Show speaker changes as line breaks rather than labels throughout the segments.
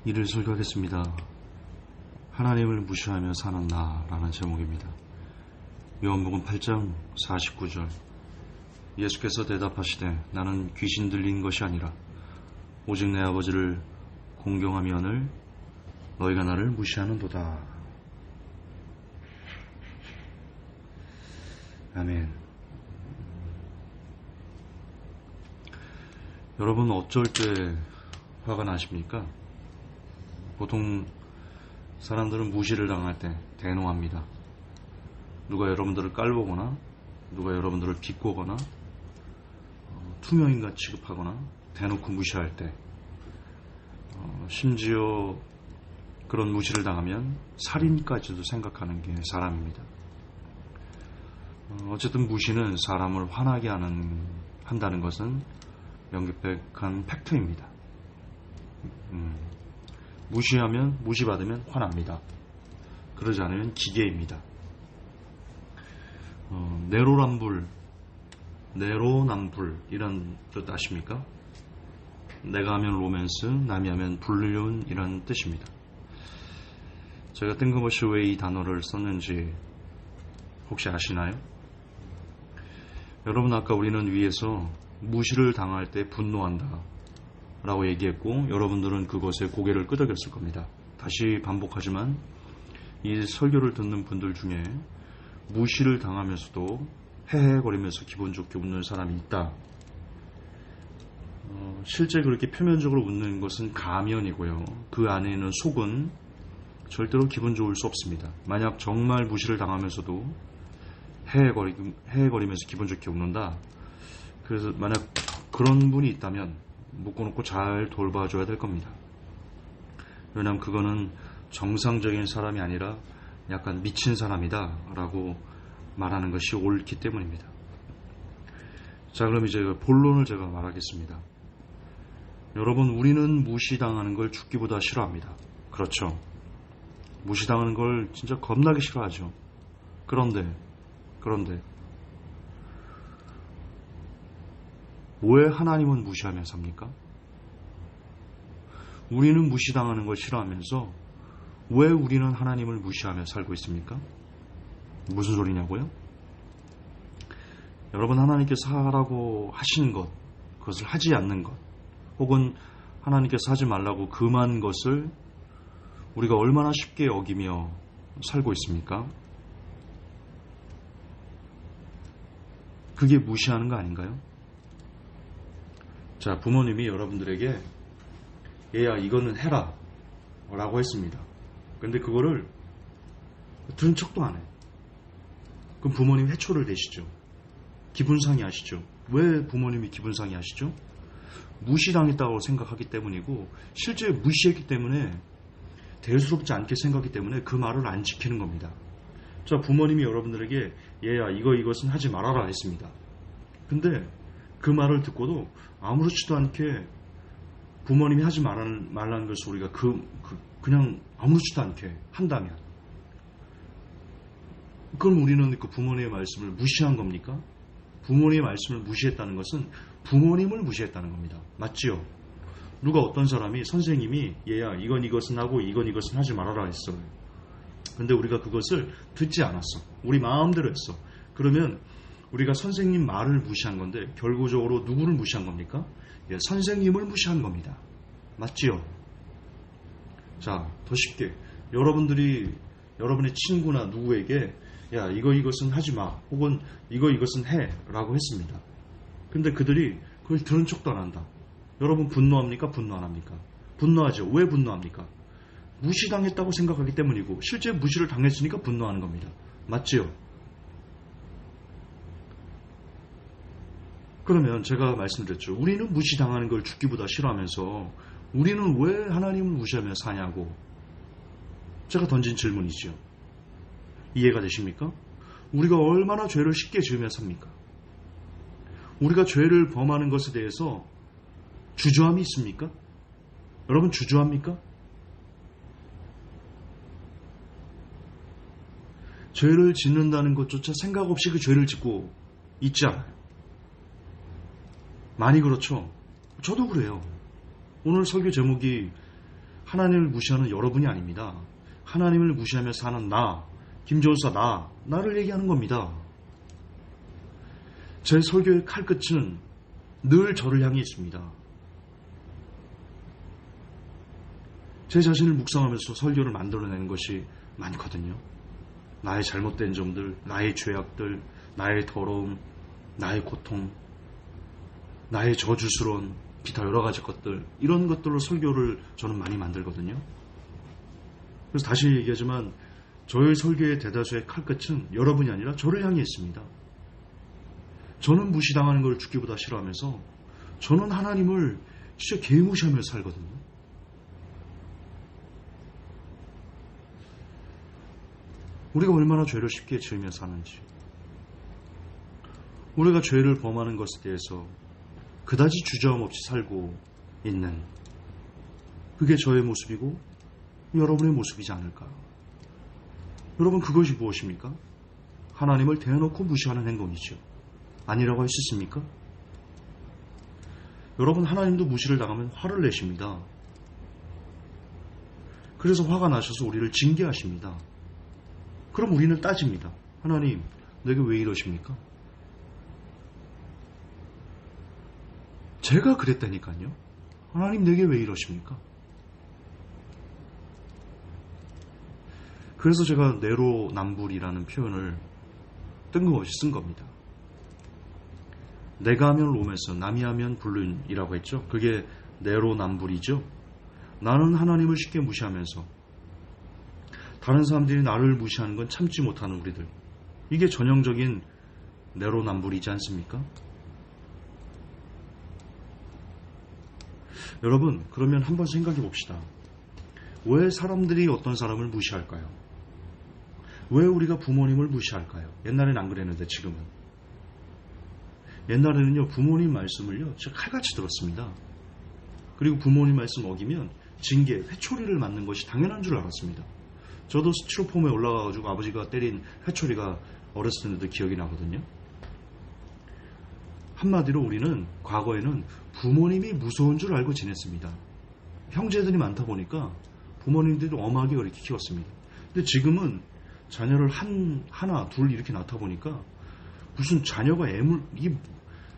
이를 설교하겠습니다. 하나님을 무시하며 사는 나라는 제목입니다. 요한복음 8장 49절. 예수께서 대답하시되 나는 귀신 들린 것이 아니라 오직 내 아버지를 공경하며늘 너희가 나를 무시하는도다. 아멘. 여러분 어쩔 때 화가 나십니까? 보통 사람들은 무시를 당할 때 대노합니다. 누가 여러분들을 깔보거나 누가 여러분들을 비꼬거나 투명인간 취급하거나 대놓고 무시할 때 심지어 그런 무시를 당하면 살인까지도 생각하는 게 사람입니다. 어쨌든 무시는 사람을 화나게 한다는 것은 명백한 팩트입니다. 무시하면 무시받으면 화납니다. 그러지 않으면 기계입니다. 내로남불 이런 뜻 아십니까? 내가 하면 로맨스, 남이 하면 불륜 이런 뜻입니다. 제가 뜬금없이 왜 이 단어를 썼는지 혹시 아시나요? 여러분 아까 우리는 위에서 무시를 당할 때 분노한다 라고 얘기했고 여러분들은 그것에 고개를 끄덕였을 겁니다. 다시 반복하지만 이 설교를 듣는 분들 중에 무시를 당하면서도 헤헤거리면서 기분 좋게 웃는 사람이 있다. 실제 그렇게 표면적으로 웃는 것은 가면이고요. 그 안에 있는 속은 절대로 기분 좋을 수 없습니다. 만약 정말 무시를 당하면서도 헤헤거리면서 기분 좋게 웃는다. 그래서 만약 그런 분이 있다면 묶어놓고 잘 돌봐줘야 될 겁니다. 왜냐하면 그거는 정상적인 사람이 아니라 약간 미친 사람이다 라고 말하는 것이 옳기 때문입니다. 자, 그럼 이제 본론을 제가 말하겠습니다. 여러분, 우리는 무시당하는 걸 죽기보다 싫어합니다. 그렇죠. 무시당하는 걸 진짜 겁나게 싫어하죠. 그런데 왜 하나님은 무시하며 삽니까? 우리는 무시당하는 걸 싫어하면서 왜 우리는 하나님을 무시하며 살고 있습니까? 무슨 소리냐고요? 여러분, 하나님께서 하라고 하신 것, 그것을 하지 않는 것, 혹은 하나님께서 하지 말라고 금한 것을 우리가 얼마나 쉽게 어기며 살고 있습니까? 그게 무시하는 거 아닌가요? 자, 부모님이 여러분들에게 얘야 이거는 해라 라고 했습니다. 근데 그거를 들은 척도 안 해. 그럼 부모님 회초를 대시죠. 기분 상해하시죠. 왜 부모님이 기분 상해하시죠? 무시당했다고 생각하기 때문이고 실제 무시했기 때문에 대수롭지 않게 생각하기 때문에 그 말을 안 지키는 겁니다. 자, 부모님이 여러분들에게 얘야 이것은 하지 말아라 했습니다. 근데 그 말을 듣고도 아무렇지도 않게 부모님이 하지 말라는 것을 우리가 그냥 아무렇지도 않게 한다면 그럼 우리는 그 부모님의 말씀을 무시한 겁니까? 부모님의 말씀을 무시했다는 것은 부모님을 무시했다는 겁니다. 맞지요? 누가 어떤 사람이 선생님이 얘야 이것은 하고 이것은 하지 말아라 했어요. 근데 우리가 그것을 듣지 않았어. 우리 마음대로 했어. 그러면 우리가 선생님 말을 무시한 건데 결국적으로 누구를 무시한 겁니까? 예, 선생님을 무시한 겁니다. 맞지요? 자, 더 쉽게 여러분들이 여러분의 친구나 누구에게 야 이것은 하지 마 혹은 이것은 해 라고 했습니다. 근데 그들이 그걸 들은 척도 안 한다. 여러분 분노합니까? 분노 안 합니까? 분노하죠. 왜 분노합니까? 무시당했다고 생각하기 때문이고 실제 무시를 당했으니까 분노하는 겁니다. 맞지요? 그러면 제가 말씀드렸죠. 우리는 무시당하는 걸 죽기보다 싫어하면서 우리는 왜 하나님을 무시하며 사냐고 제가 던진 질문이죠. 이해가 되십니까? 우리가 얼마나 죄를 쉽게 지으며 삽니까? 우리가 죄를 범하는 것에 대해서 주저함이 있습니까? 여러분 주저합니까? 죄를 짓는다는 것조차 생각 없이 그 죄를 짓고 있지 않아요. 많이 그렇죠. 저도 그래요. 오늘 설교 제목이 하나님을 무시하는 여러분이 아닙니다. 하나님을 무시하며 사는 김전사 나를 얘기하는 겁니다. 제 설교의 칼끝은 늘 저를 향해 있습니다. 제 자신을 묵상하면서 설교를 만들어내는 것이 많거든요. 나의 잘못된 점들, 나의 죄악들, 나의 더러움, 나의 고통, 나의 저주스러운 기타 여러 가지 것들, 이런 것들로 설교를 저는 많이 만들거든요. 그래서 다시 얘기하지만 저의 설교의 대다수의 칼끝은 여러분이 아니라 저를 향해 있습니다. 저는 무시당하는 걸 죽기보다 싫어하면서 저는 하나님을 진짜 개무시하며 살거든요. 우리가 얼마나 죄를 쉽게 지으며 사는지, 우리가 죄를 범하는 것에 대해서 그다지 주저함 없이 살고 있는, 그게 저의 모습이고 여러분의 모습이지 않을까. 여러분, 그것이 무엇입니까? 하나님을 대놓고 무시하는 행동이죠. 아니라고 할 수 있습니까? 여러분, 하나님도 무시를 당하면 화를 내십니다. 그래서 화가 나셔서 우리를 징계하십니다. 그럼 우리는 따집니다. 하나님, 내게 왜 이러십니까? 제가 그랬다니까요. 하나님, 내게 왜 이러십니까? 그래서 제가 내로남불이라는 표현을 뜬금없이 쓴 겁니다. 내가 하면 로맨스, 남이 하면 불륜이라고 했죠. 그게 내로남불이죠. 나는 하나님을 쉽게 무시하면서 다른 사람들이 나를 무시하는 건 참지 못하는 우리들. 이게 전형적인 내로남불이지 않습니까? 여러분, 그러면 한번 생각해 봅시다. 왜 사람들이 어떤 사람을 무시할까요? 왜 우리가 부모님을 무시할까요? 옛날엔 안 그랬는데 지금은. 옛날에는요, 부모님 말씀을요, 진짜 칼같이 들었습니다. 그리고 부모님 말씀 어기면 징계, 회초리를 맞는 것이 당연한 줄 알았습니다. 저도 스티로폼에 올라가가지고 아버지가 때린 회초리가 어렸을 때도 기억이 나거든요. 한마디로 우리는 과거에는 부모님이 무서운 줄 알고 지냈습니다. 형제들이 많다 보니까 부모님들이 엄하게 그렇게 키웠습니다. 근데 지금은 자녀를 하나, 둘 이렇게 낳다 보니까 무슨 자녀가 이게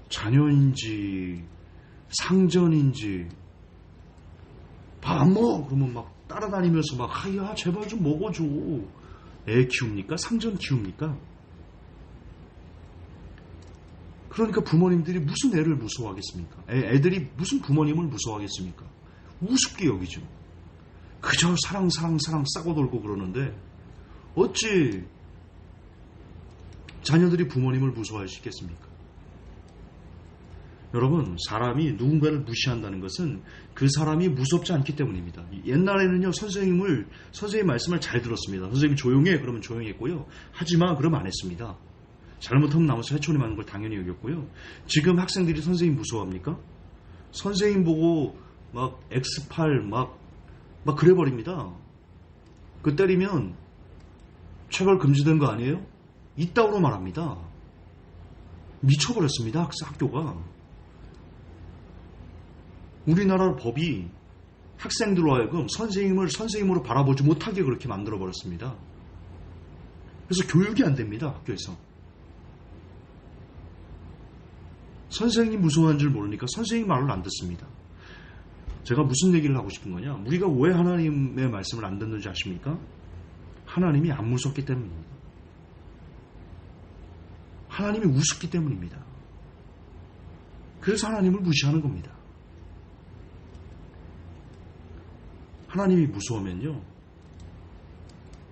자녀인지 상전인지 밥 안 먹어! 그러면 막 따라다니면서 막 야 제발 좀 먹어줘. 애 키웁니까? 상전 키웁니까? 그러니까 부모님들이 무슨 애를 무서워하겠습니까? 애들이 무슨 부모님을 무서워하겠습니까? 우습게 여기죠. 그저 사랑 싸고 돌고 그러는데 어찌 자녀들이 부모님을 무서워할 수 있겠습니까? 여러분, 사람이 누군가를 무시한다는 것은 그 사람이 무섭지 않기 때문입니다. 옛날에는요, 선생님 말씀을 잘 들었습니다. 선생님이 조용해 그러면 조용했고요. 하지마 그러면 안 했습니다. 잘못하면 나머지 회초리 맞는 걸 당연히 여겼고요. 지금 학생들이 선생님 무서워합니까? 선생님 보고 막 X8 막 그래버립니다. 그 때리면 체벌 금지된 거 아니에요? 이따구로 말합니다. 미쳐버렸습니다. 학교가. 우리나라 법이 학생들로 하여금 선생님을 선생님으로 바라보지 못하게 그렇게 만들어버렸습니다. 그래서 교육이 안 됩니다. 학교에서. 선생님 무서워하는 줄 모르니까 선생님 말을 안 듣습니다. 제가 무슨 얘기를 하고 싶은 거냐? 우리가 왜 하나님의 말씀을 안 듣는지 아십니까? 하나님이 안 무섭기 때문입니다. 하나님이 우습기 때문입니다. 그래서 하나님을 무시하는 겁니다. 하나님이 무서우면요,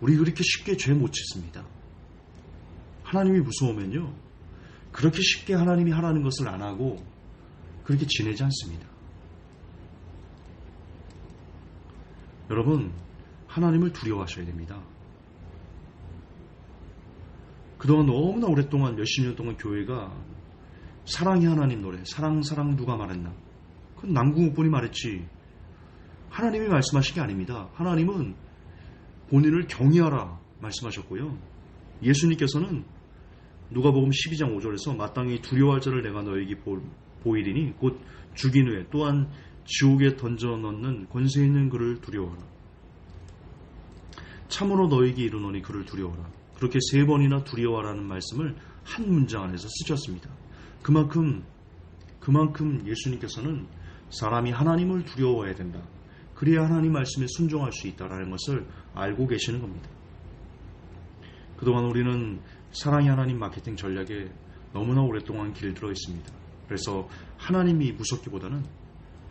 우리 그렇게 쉽게 죄 못 짓습니다. 하나님이 무서우면요, 그렇게 쉽게 하나님이 하라는 것을 안 하고 그렇게 지내지 않습니다. 여러분, 하나님을 두려워하셔야 됩니다. 그동안 너무나 오랫동안 몇십 년 동안 교회가 사랑이 하나님 노래, 사랑 누가 말했나? 그건 남궁옥분이 말했지 하나님이 말씀하신 게 아닙니다. 하나님은 본인을 경외하라 말씀하셨고요. 예수님께서는 누가복음 12장 5절에서 마땅히 두려워할 자를 내가 너에게 보이리니 곧 죽인 후에 또한 지옥에 던져 넣는 권세 있는 그를 두려워하라. 참으로 너에게 이르노니 그를 두려워하라. 그렇게 3번이나 두려워하라는 말씀을 한 문장 안에서 쓰셨습니다. 그만큼 예수님께서는 사람이 하나님을 두려워해야 된다. 그래야 하나님 말씀에 순종할 수 있다라는 것을 알고 계시는 겁니다. 그동안 우리는 사랑의 하나님 마케팅 전략에 너무나 오랫동안 길들어 있습니다. 그래서 하나님이 무섭기보다는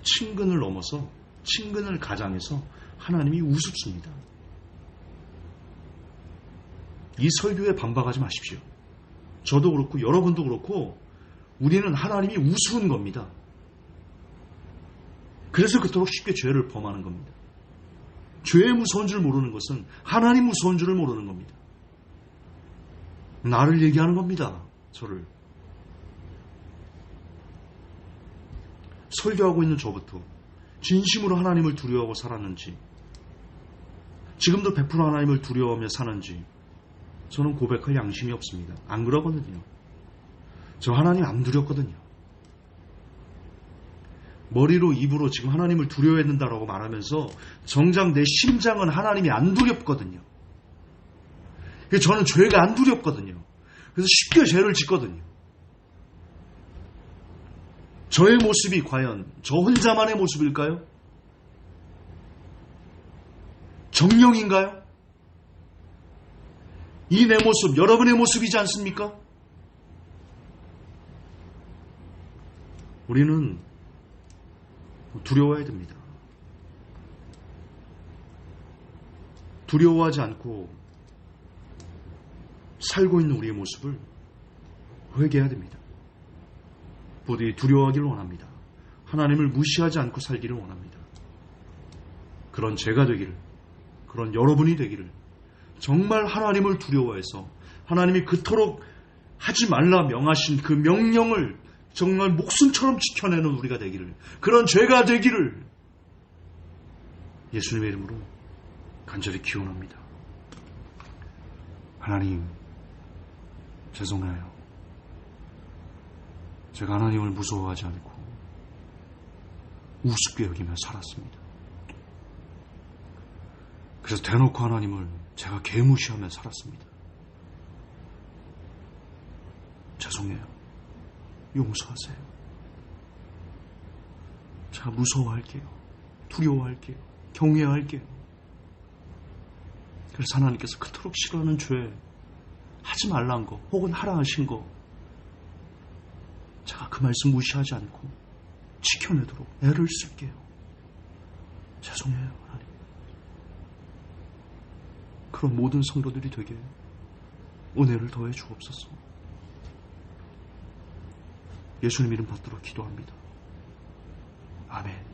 친근을 넘어서 친근을 가장해서 하나님이 우습습니다. 이 설교에 반박하지 마십시오. 저도 그렇고 여러분도 그렇고 우리는 하나님이 우스운 겁니다. 그래서 그토록 쉽게 죄를 범하는 겁니다. 죄의 무서운 줄 모르는 것은 하나님 무서운 줄을 모르는 겁니다. 나를 얘기하는 겁니다. 저를. 설교하고 있는 저부터 진심으로 하나님을 두려워하고 살았는지, 지금도 100% 하나님을 두려워하며 사는지 저는 고백할 양심이 없습니다. 안 그러거든요. 저 하나님 안 두렵거든요. 머리로 입으로 지금 하나님을 두려워해야 된다고 말하면서 정작 내 심장은 하나님이 안 두렵거든요. 저는 죄가 안 두렵거든요. 그래서 쉽게 죄를 짓거든요. 저의 모습이 과연 저 혼자만의 모습일까요? 정령인가요? 이 내 모습 여러분의 모습이지 않습니까? 우리는 두려워해야 됩니다. 두려워하지 않고 살고 있는 우리의 모습을 회개해야 됩니다. 부디 두려워하기를 원합니다. 하나님을 무시하지 않고 살기를 원합니다. 그런 제가 되기를, 그런 여러분이 되기를, 정말 하나님을 두려워해서 하나님이 그토록 하지 말라 명하신 그 명령을 정말 목숨처럼 지켜내는 우리가 되기를, 그런 죄가 되기를 예수님의 이름으로 간절히 기원합니다. 하나님, 죄송해요. 제가 하나님을 무서워하지 않고 우습게 여기며 살았습니다. 그래서 대놓고 하나님을 제가 개무시하며 살았습니다. 죄송해요. 용서하세요. 제가 무서워할게요. 두려워할게요. 경외할게요. 그래서 하나님께서 그토록 싫어하는 죄, 하지 말란 거, 혹은 하라 하신 거, 제가 그 말씀 무시하지 않고 지켜내도록 애를 쓸게요. 죄송해요, 하나님. 그런 모든 성도들이 되게 은혜를 더해 주옵소서. 예수님 이름 받들어 기도합니다. 아멘.